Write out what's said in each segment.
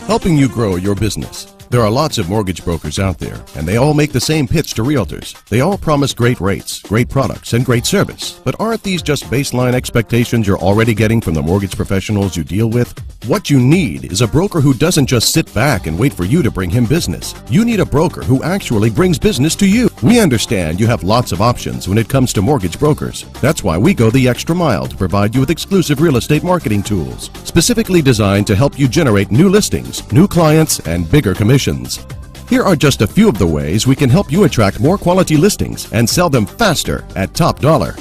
helping you grow your business. There are lots of mortgage brokers out there, and they all make the same pitch to realtors. They all promise great rates, great products, and great service. But aren't these just baseline expectations you're already getting from the mortgage professionals you deal with? What you need is a broker who doesn't just sit back and wait for you to bring him business. You need a broker who actually brings business to you. We understand you have lots of options when it comes to mortgage brokers. That's why we go the extra mile to provide you with exclusive real estate marketing tools, specifically designed to help you generate new listings, new clients, and bigger commissions. Here are just a few of the ways we can help you attract more quality listings and sell them faster at top dollar.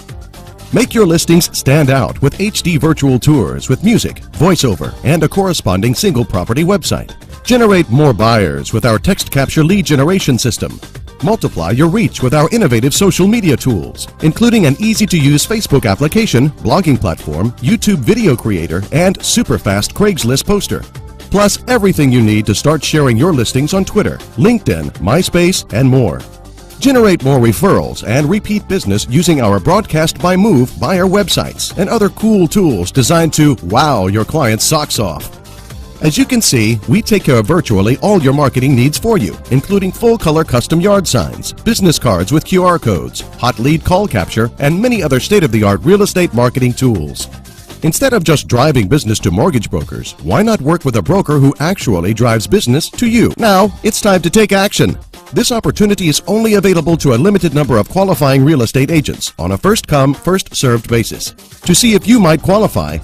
Make your listings stand out with HD virtual tours with music, voiceover, and a corresponding single property website. Generate more buyers with our text capture lead generation system. Multiply your reach with our innovative social media tools, including an easy-to-use Facebook application, blogging platform, YouTube video creator, and super fast Craigslist poster. Plus everything you need to start sharing your listings on Twitter, LinkedIn, MySpace, and more. Generate more referrals and repeat business using our Broadcast by Move buyer websites and other cool tools designed to wow your clients' socks off. As you can see, we take care of virtually all your marketing needs for you, including full-color custom yard signs, business cards with QR codes, hot lead call capture, and many other state-of-the-art real estate marketing tools. Instead of just driving business to mortgage brokers, why not work with a broker who actually drives business to you? Now, it's time to take action. This opportunity is only available to a limited number of qualifying real estate agents on a first-come, first-served basis. To see if you might qualify,